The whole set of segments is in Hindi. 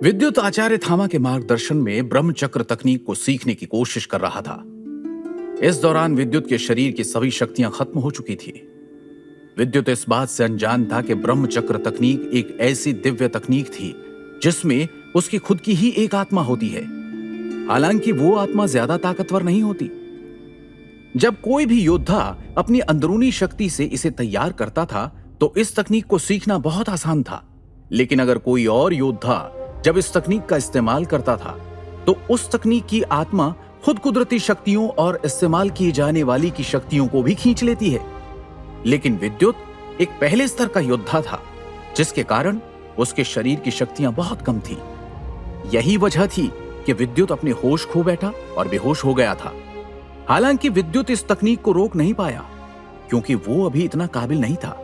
विद्युत आचार्य थामा के मार्गदर्शन में ब्रह्मचक्र तकनीक को सीखने की कोशिश कर रहा था। इस दौरान विद्युत के शरीर की सभी शक्तियां खत्म हो चुकी थी। विद्युत इस बात से अनजान था कि ब्रह्मचक्र तकनीक एक ऐसी दिव्य तकनीक थी जिसमें उसकी खुद की ही एक आत्मा होती है। हालांकि वो आत्मा ज्यादा ताकतवर नहीं होती। जब कोई भी योद्धा अपनी अंदरूनी शक्ति से इसे तैयार करता था तो इस तकनीक को सीखना बहुत आसान था। लेकिन अगर कोई और योद्धा जब इस तकनीक का इस्तेमाल करता था तो उस तकनीक की आत्मा खुद कुदरती शक्तियों और इस्तेमाल की जाने वाली की शक्तियों को भी खींच लेती है। लेकिन विद्युत एक पहले स्तर का योद्धा था, जिसके कारण उसके शरीर की शक्तियां बहुत कम थी। यही वजह थी कि विद्युत अपने होश खो बैठा और बेहोश हो गया था। हालांकि विद्युत इस तकनीक को रोक नहीं पाया क्योंकि वो अभी इतना काबिल नहीं था।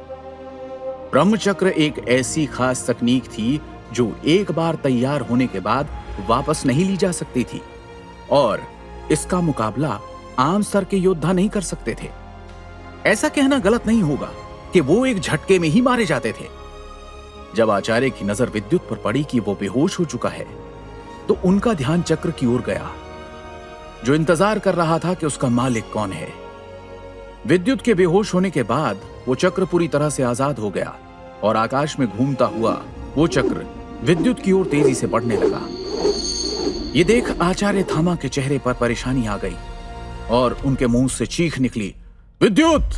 ब्रह्मचक्र एक ऐसी खास तकनीक थी जो एक बार तैयार होने के बाद वापस नहीं ली जा सकती थी और इसका मुकाबला आम स्तर के योद्धा नहीं कर सकते थे। ऐसा कहना गलत नहीं होगा कि वो एक झटके में ही मारे जाते थे। जब आचार्य की नजर विद्युत पर पड़ी कि वो बेहोश हो चुका है तो उनका ध्यान चक्र की ओर गया, जो इंतजार कर रहा था कि उसका मालिक कौन है। विद्युत के बेहोश होने के बाद वो चक्र पूरी तरह से आजाद हो गया और आकाश में घूमता हुआ वो चक्र विद्युत की ओर तेजी से बढ़ने लगा। ये देख आचार्य थामा के चेहरे पर परेशानी आ गई और उनके मुंह से चीख निकली, विद्युत!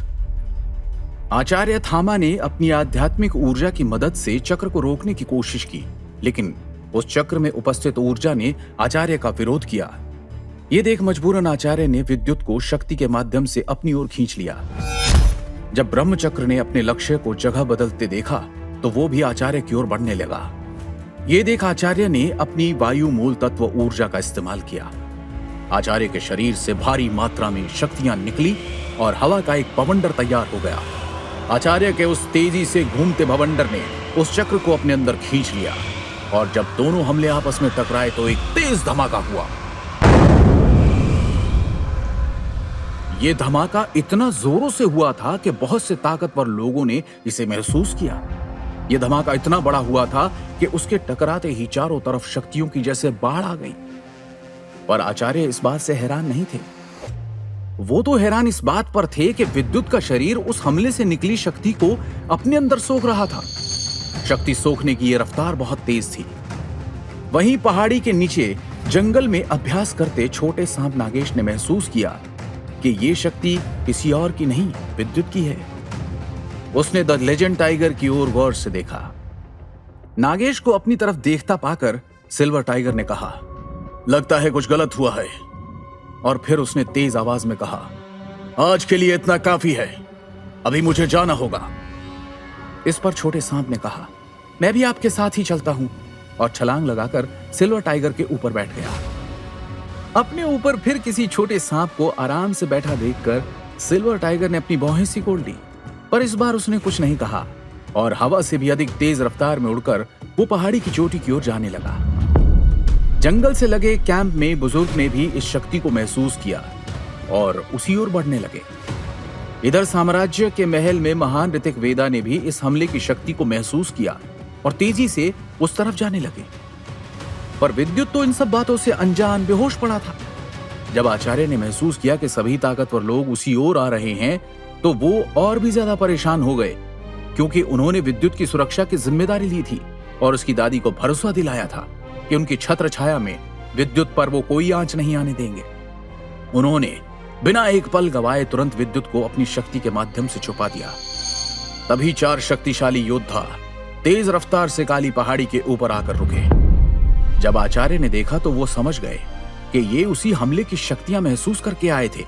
आचार्य थामा ने अपनी आध्यात्मिक ऊर्जा की मदद से चक्र को रोकने की कोशिश की, लेकिन उस चक्र में उपस्थित ऊर्जा ने आचार्य का विरोध किया। ये देख मजबूरन आचार्य ने विद्युत को शक्ति के माध्यम से अपनी ओर खींच लिया। जब ब्रह्मचक्र ने अपने लक्ष्य को जगह बदलते देखा तो वो भी आचार्य की ओर बढ़ने लगा। ये देख आचार्य ने अपनी वायु मूल तत्व ऊर्जा का इस्तेमाल किया। आचार्य के शरीर से भारी मात्रा में शक्तियां निकली और हवा का एक भवंडर तैयार हो गया। आचार्य के उस तेजी से घूमते भवंडर ने उस चक्र को अपने अंदर खींच लिया और जब दोनों हमले आपस में टकराए तो एक तेज धमाका हुआ। यह धमाका इतना जोरों से हुआ था कि बहुत से ताकतवर लोगों ने इसे महसूस किया। यह धमाका इतना बड़ा हुआ था कि उसके टकराते ही चारों तरफ शक्तियों की जैसे बाढ़ आ गई। पर आचार्य इस बात से हैरान नहीं थे। वो तो हैरान इस बात पर थे कि विद्युत का शरीर उस हमले से निकली शक्ति को अपने अंदर सोख रहा था। शक्ति सोखने की यह रफ्तार बहुत तेज थी। वहीं पहाड़ी के नीचे जंगल में अभ्यास करते छोटे सांप नागेश ने महसूस किया कि ये शक्ति किसी और की नहीं, विद्युत की है। उसने द लेजेंड टाइगर की ओर गौर से देखा। नागेश को अपनी तरफ देखता पाकर सिल्वर टाइगर ने कहा, लगता है कुछ गलत हुआ है। और फिर उसने तेज आवाज में कहा, आज के लिए इतना काफी है, अभी मुझे जाना होगा। इस पर छोटे सांप ने कहा, मैं भी आपके साथ ही चलता हूं, और छलांग लगाकर सिल्वर टाइगर के ऊपर बैठ गया। अपने ऊपर फिर किसी छोटे सांप को आराम से बैठा देखकर सिल्वर टाइगर ने अपनी भौहें सिकोड़ ली, पर इस बार उसने कुछ नहीं कहा और हवा से भी अधिक तेज रफ्तार में उड़कर वो पहाड़ी की चोटी की ओर जाने लगा। जंगल से लगे कैंप में बुजुर्ग ने भी इस शक्ति को महसूस किया और उसी ओर बढ़ने लगे। इधर साम्राज्य के महल में महान ऋतिक वेदा ने भी इस हमले की शक्ति को महसूस किया और तेजी से उस तरफ जाने लगे। पर विद्युत तो इन सब बातों से अनजान बेहोश पड़ा था। जब आचार्य ने महसूस किया कि सभी ताकतवर लोग उसी ओर आ रहे हैं तो वो और भी ज्यादा परेशान हो गए, क्योंकि उन्होंने विद्युत की सुरक्षा की जिम्मेदारी ली थी और उसकी दादी को भरोसा दिलाया था कि उनकी छत्र छाया में विद्युत पर वो कोई आंच नहीं आने देंगे। उन्होंने बिना एक पल गवाए तुरंत विद्युत को अपनी शक्ति के माध्यम से छुपा दिया। तभी 4 शक्तिशाली योद्धा तेज रफ्तार से काली पहाड़ी के ऊपर आकर रुके। जब आचार्य ने देखा तो वो समझ गए कि ये उसी हमले की शक्तियां महसूस करके आए थे।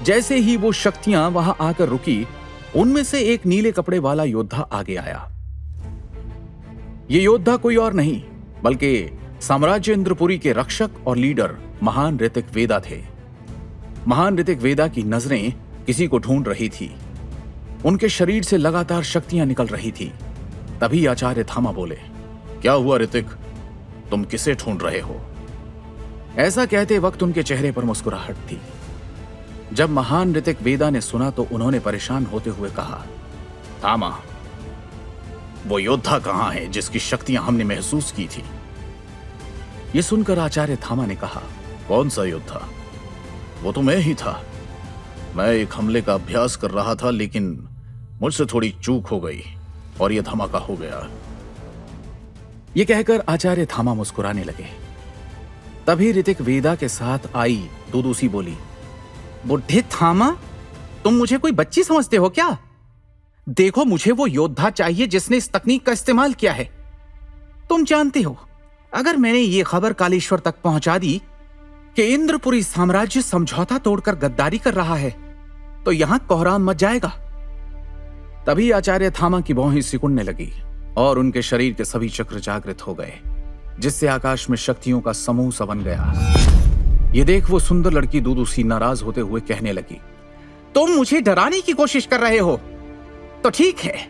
जैसे ही वो शक्तियां वहां आकर रुकी, उनमें से एक नीले कपड़े वाला योद्धा आगे आया। ये योद्धा कोई और नहीं बल्कि साम्राज्य इंद्रपुरी के रक्षक और लीडर महान ऋतिक वेदा थे। महान ऋतिक वेदा की नजरें किसी को ढूंढ रही थी। उनके शरीर से लगातार शक्तियां निकल रही थी। तभी आचार्य थामा बोले, क्या हुआ ऋतिक, तुम किसे ढूंढ रहे हो? ऐसा कहते वक्त उनके चेहरे पर मुस्कुराहट थी। जब महान ऋतिक वेदा ने सुना तो उन्होंने परेशान होते हुए कहा, थामा, वो योद्धा कहाँ है जिसकी शक्तियां हमने महसूस की थी? ये सुनकर आचार्य थामा ने कहा, कौन सा योद्धा? वो तो मैं ही था। मैं एक हमले का अभ्यास कर रहा था, लेकिन मुझसे थोड़ी चूक हो गई और यह धमाका हो गया। ये कहकर आचार्य थामा मुस्कुराने लगे। तभी ऋतिक वेदा के साथ आई दुदुसी बोली, बुढ़े थामा, तुम मुझे कोई बच्ची समझते हो क्या? देखो, मुझे वो योद्धा चाहिए जिसने इस तकनीक का इस्तेमाल किया है। तुम जानते हो, अगर मैंने ये खबर कालेश्वर तक पहुंचा दी कि इंद्रपुरी साम्राज्य समझौता तोड़कर गद्दारी कर रहा है, तो यहां कोहराम मच जाएगा। तभी आचार्य थामा की भौहें सिकुड़ने लगी और उनके शरीर के सभी चक्र जागृत हो गए, जिससे आकाश में शक्तियों का समूह सा बन गया। ये देख वो सुंदर लड़की दुदुसी नाराज होते हुए कहने लगी, तुम मुझे डराने की कोशिश कर रहे हो? तो ठीक है,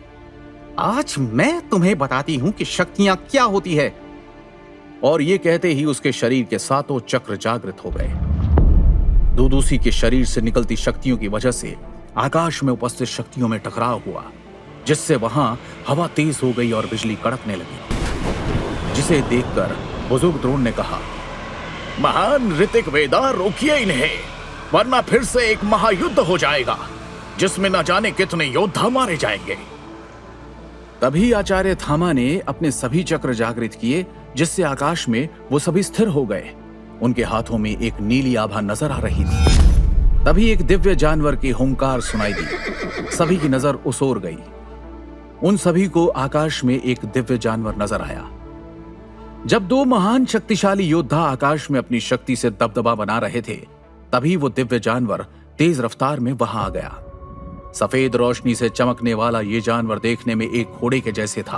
आज मैं तुम्हें बताती हूं कि शक्तियां क्या होती है। और ये कहते ही उसके शरीर के सातों चक्र जागृत हो गए। दुदुसी के शरीर से निकलती शक्तियों की वजह से आकाश में उपस्थित शक्तियों में टकराव हुआ, जिससे वहां हवा तेज हो गई और बिजली कड़कने लगी, जिसे देखकर बुजुर्ग द्रोण ने कहा, महान ऋतिक वेदा, रोकिए इन्हें, वरना फिर से एक महायुद्ध हो जाएगा जिसमें न जाने कितने योद्धा मारे जाएंगे। तभी आचार्य थामा ने अपने सभी चक्र जागृत किए, जिससे आकाश में वो सभी स्थिर हो गए। उनके हाथों में एक नीली आभा नजर आ रही थी। तभी एक दिव्य जानवर की हुंकार सुनाई दी। सभी की नजर उस ओर गई। उन सभी को आकाश में एक दिव्य जानवर नजर आया। जब दो महान शक्तिशाली योद्धा आकाश में अपनी शक्ति से दबदबा बना रहे थे, तभी वो दिव्य जानवर तेज रफ्तार में वहां आ गया। सफेद रोशनी से चमकने वाला ये जानवर देखने में एक घोड़े के जैसे था,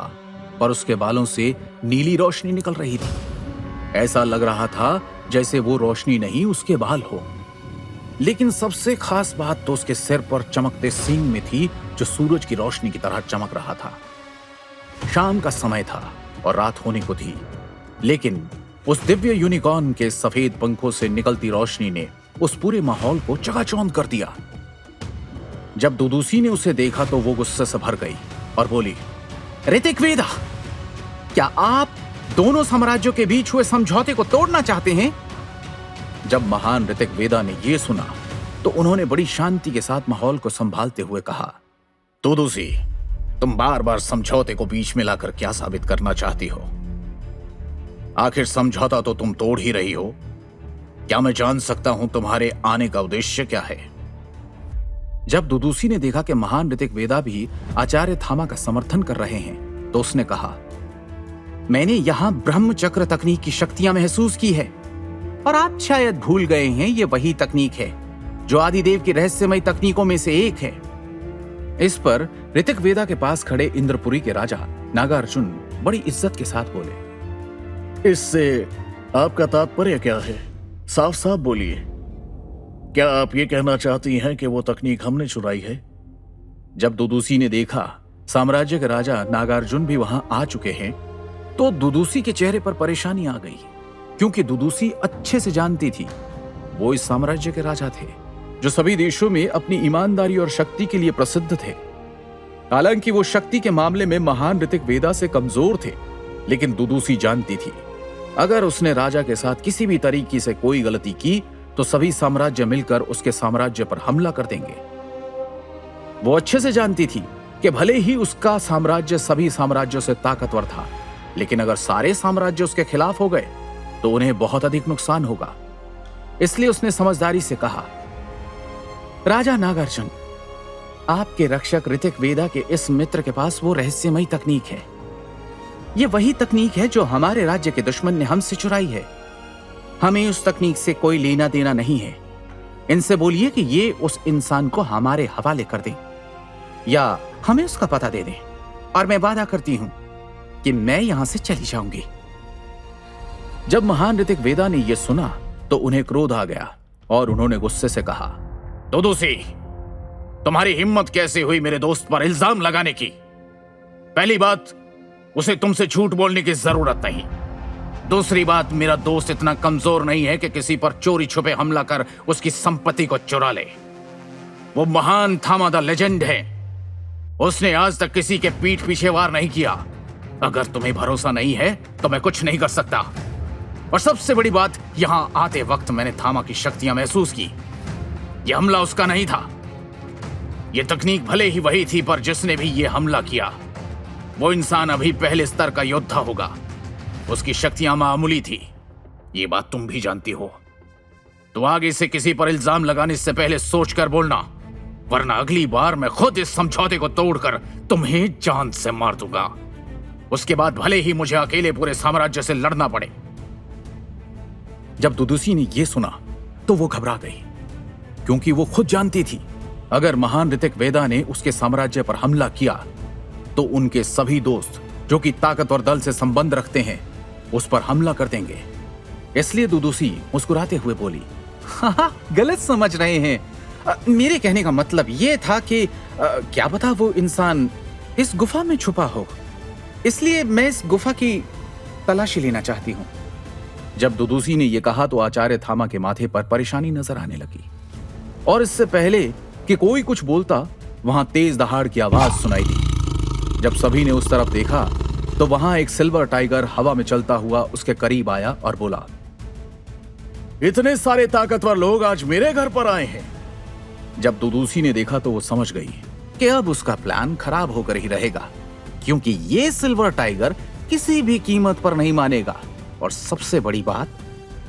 पर उसके बालों से नीली रोशनी निकल रही थी। ऐसा लग रहा था जैसे वो रोशनी नहीं, उसके बाल हो। लेकिन सबसे खास बात तो उसके सिर पर चमकते सींग में थी, जो सूरज की रोशनी की तरह चमक रहा था। शाम का समय था और रात होने को थी, लेकिन उस दिव्य यूनिकॉर्न के सफेद पंखों से निकलती रोशनी ने उस पूरे माहौल को चकाचौंध कर दिया। जब दुदुसी ने उसे देखा तो वो गुस्से से भर गई और बोली, ऋतिक वेदा, क्या आप दोनों साम्राज्यों के बीच हुए समझौते को तोड़ना चाहते हैं? जब महान ऋतिक वेदा ने यह सुना तो उन्होंने बड़ी शांति के साथ माहौल को संभालते हुए कहा, दुदुसी, तुम बार बार समझौते को बीच में लाकर क्या साबित करना चाहती हो? आखिर समझौता तो तुम तोड़ ही रही हो। क्या मैं जान सकता हूं तुम्हारे आने का उद्देश्य क्या है? जब दुदुसी ने देखा कि महान ऋतिक वेदा भी आचार्य थामा का समर्थन कर रहे हैं, तो उसने कहा, मैंने यहां ब्रह्म चक्र तकनीक की शक्तियां महसूस की है, और आप शायद भूल गए हैं, ये वही तकनीक है जो आदिदेव की रहस्यमय तकनीकों में से एक है। इस पर ऋतिक वेदा के पास खड़े इंद्रपुरी के राजा नागार्जुन बड़ी इज्जत के साथ बोले, इससे आपका तात्पर्य क्या है? साफ साफ बोलिए। क्या आप ये कहना चाहती हैं कि वो तकनीक हमने चुराई है? जब दुदुसी ने देखा साम्राज्य के राजा नागार्जुन भी वहां आ चुके हैं, तो दुदुसी के चेहरे पर परेशानी आ गई, क्योंकि दुदुसी अच्छे से जानती थी वो इस साम्राज्य के राजा थे, जो सभी देशों में अपनी ईमानदारी और शक्ति के लिए प्रसिद्ध थे। हालांकि वो शक्ति के मामले में महान ऋतिक वेदा से कमजोर थे, लेकिन दुदुसी जानती थी अगर उसने राजा के साथ किसी भी तरीके से कोई गलती की तो सभी साम्राज्य मिलकर उसके साम्राज्य पर हमला कर देंगे। वो अच्छे से जानती थी कि भले ही उसका साम्राज्य सभी साम्राज्यों से ताकतवर था, लेकिन अगर सारे साम्राज्य उसके खिलाफ हो गए तो उन्हें बहुत अधिक नुकसान होगा। इसलिए उसने समझदारी से कहा, राजा नागार्जुन, आपके रक्षक ऋतिक वेदा के इस मित्र के पास वो रहस्यमयी तकनीक है। ये वही तकनीक है जो हमारे राज्य के दुश्मन ने हमसे चुराई है। हमें उस तकनीक से कोई लेना देना नहीं है। इनसे बोलिए कि ये उस इंसान को हमारे हवाले कर दें या हमें उसका पता दे दें, और मैं वादा करती हूं कि मैं यहां से चली जाऊंगी। जब महान ऋतिक वेदा ने यह सुना तो उन्हें क्रोध आ गया और उन्होंने गुस्से से कहा, दुदुसी, तुम्हारी हिम्मत कैसे हुई मेरे दोस्त पर इल्जाम लगाने की? पहली बात, उसे तुमसे झूठ बोलने की जरूरत नहीं। दूसरी बात, मेरा दोस्त इतना कमजोर नहीं है कि किसी पर चोरी छुपे हमला कर उसकी संपत्ति को चुरा ले। वो महान थामा द लेजेंड है, उसने आज तक किसी के पीठ पीछे वार नहीं किया। अगर तुम्हें भरोसा नहीं है तो मैं कुछ नहीं कर सकता। और सबसे बड़ी बात, यहां आते वक्त मैंने थामा की शक्तियां महसूस की। यह हमला उसका नहीं था। यह तकनीक भले ही वही थी, पर जिसने भी यह हमला किया वो इंसान अभी पहले स्तर का योद्धा होगा। उसकी शक्तियां मामूली थी, ये बात तुम भी जानती हो। तो आगे से किसी पर इल्जाम लगाने से पहले सोचकर बोलना, वरना अगली बार मैं खुद इस समझौते को तोड़कर तुम्हें जान से मार दूंगा। उसके बाद भले ही मुझे अकेले पूरे साम्राज्य से लड़ना पड़े। जब दुदुसी ने यह सुना तो वो घबरा गई, क्योंकि वो खुद जानती थी अगर महान ऋतिक वेदा ने उसके साम्राज्य पर हमला किया तो उनके सभी दोस्त जो कि ताकतवर दल से संबंध रखते हैं उस पर हमला कर देंगे। इसलिए दुदुसी मुस्कुराते हुए बोली, हाँ, गलत समझ रहे हैं। मेरे कहने का मतलब यह था कि क्या पता वो इंसान इस गुफा में छुपा हो, इसलिए मैं इस गुफा की तलाशी लेना चाहती हूं। जब दुदुसी ने यह कहा तो आचार्य थामा के माथे पर परेशानी नजर आने लगी, और इससे पहले कि कोई कुछ बोलता वहां तेज दहाड़ की आवाज सुनाई दी। जब सभी ने उस तरफ देखा तो वहां एक सिल्वर टाइगर हवा में चलता हुआ उसके करीब आया और बोला, इतने सारे ताकतवर लोग आज मेरे घर पर आए हैं। जब दुदुसी ने देखा तो वो समझ गई कि अब उसका प्लान खराब होकर ही रहेगा, क्योंकि ये सिल्वर टाइगर किसी भी कीमत पर नहीं मानेगा। और सबसे बड़ी बात,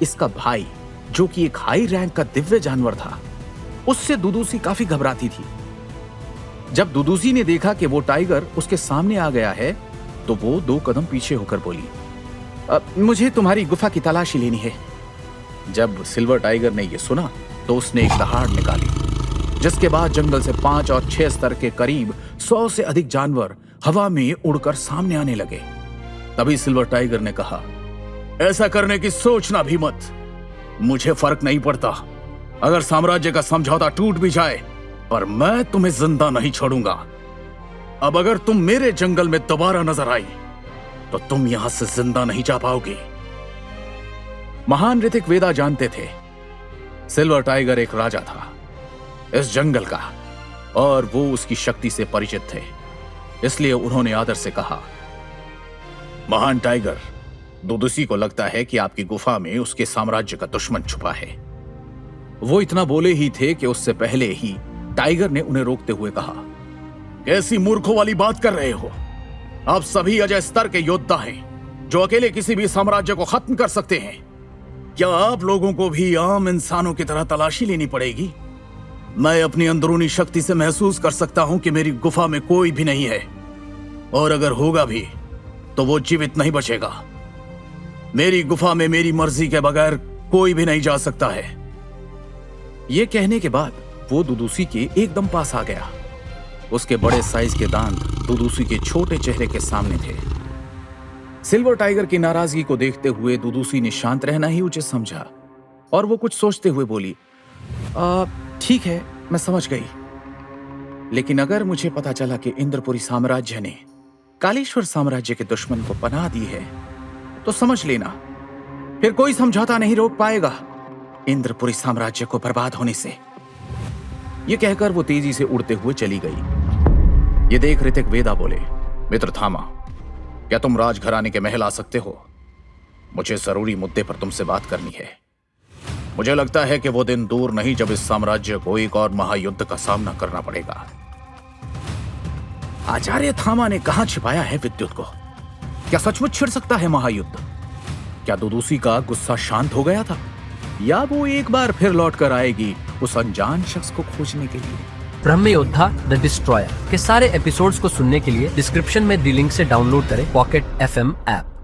इसका भाई जो कि एक हाई रैंक का दिव्य जानवर था, उससे दुदुसी काफी घबराती थी। जब दुदुसी ने देखा कि वो टाइगर उसके सामने आ गया है तो वो 2 कदम पीछे होकर बोली, मुझे तुम्हारी गुफा की तलाशी लेनी है। जब सिल्वर टाइगर ने यह सुना तो उसने एक दहाड़ निकाली, जिसके बाद जंगल से 5 और 6 स्तर के करीब 100 से अधिक जानवर हवा में उड़कर सामने आने लगे। तभी सिल्वर टाइगर ने कहा, ऐसा करने की सोचना भी मत। मुझे फर्क नहीं पड़ता अगर साम्राज्य का समझौता टूट भी जाए, पर मैं तुम्हें जिंदा नहीं छोड़ूंगा। अब अगर तुम मेरे जंगल में दोबारा नजर आई तो तुम यहां से जिंदा नहीं जा पाओगे। महान ऋतिक वेदा जानते थे सिल्वर टाइगर एक राजा था इस जंगल का, और वो उसकी शक्ति से परिचित थे। इसलिए उन्होंने आदर से कहा, महान टाइगर, दुदुसी को लगता है कि आपकी गुफा में उसके साम्राज्य का दुश्मन छुपा है। वो इतना बोले ही थे कि उससे पहले ही टाइगर ने उन्हें रोकते हुए कहा, कैसी मूर्खों वाली बात कर रहे हो? आप सभी अजय स्तर के योद्धा हैं जो अकेले किसी भी साम्राज्य को खत्म कर सकते हैं। क्या आप लोगों को भी आम इंसानों की तरह तलाशी लेनी पड़ेगी? मैं अपनी अंदरूनी शक्ति से महसूस कर सकता हूं कि मेरी गुफा में कोई भी नहीं है, और अगर होगा भी तो वो जीवित नहीं बचेगा। मेरी गुफा में मेरी मर्जी के बगैर कोई भी नहीं जा सकता है। यह कहने के बाद वो दुदुसी के एकदम पास आ गया। उसके बड़े साइज के दांत दुदुसी के छोटे चेहरे के सामने थे। सिल्वर टाइगर की नाराजगी को देखते हुए दुदुसी ने शांत रहना ही उचित समझा, और वो कुछ सोचते हुए बोली, ठीक है, मैं समझ गई, लेकिन अगर मुझे पता चला कि इंद्रपुरी साम्राज्य ने कालेश्वर साम्राज्य के दुश्मन को पनाह दी है तो समझ लेना फिर कोई समझौता नहीं रोक पाएगा इंद्रपुरी साम्राज्य को बर्बाद होने से। यह कहकर वो तेजी से उड़ते हुए चली गई। ये देख ऋतिक वेदा बोले, मित्र थामा, क्या तुम राजघराने के महल आ सकते हो? मुझे जरूरी मुद्दे पर तुमसे बात करनी है। मुझे लगता है कि वो दिन दूर नहीं जब इस साम्राज्य को एक और महायुद्ध का सामना करना पड़ेगा। आचार्य थामा ने कहां छिपाया है विद्युत को? क्या सचमुच छिड़ सकता है महायुद्ध? क्या दुदुसी का गुस्सा शांत हो गया था, या वो एक बार फिर लौट कर आएगी उस अनजान शख्स को खोजने के लिए? ब्रह्म योद्धा द डिस्ट्रॉयर के सारे एपिसोड्स को सुनने के लिए डिस्क्रिप्शन में दी लिंक से डाउनलोड करें पॉकेट FM ऐप।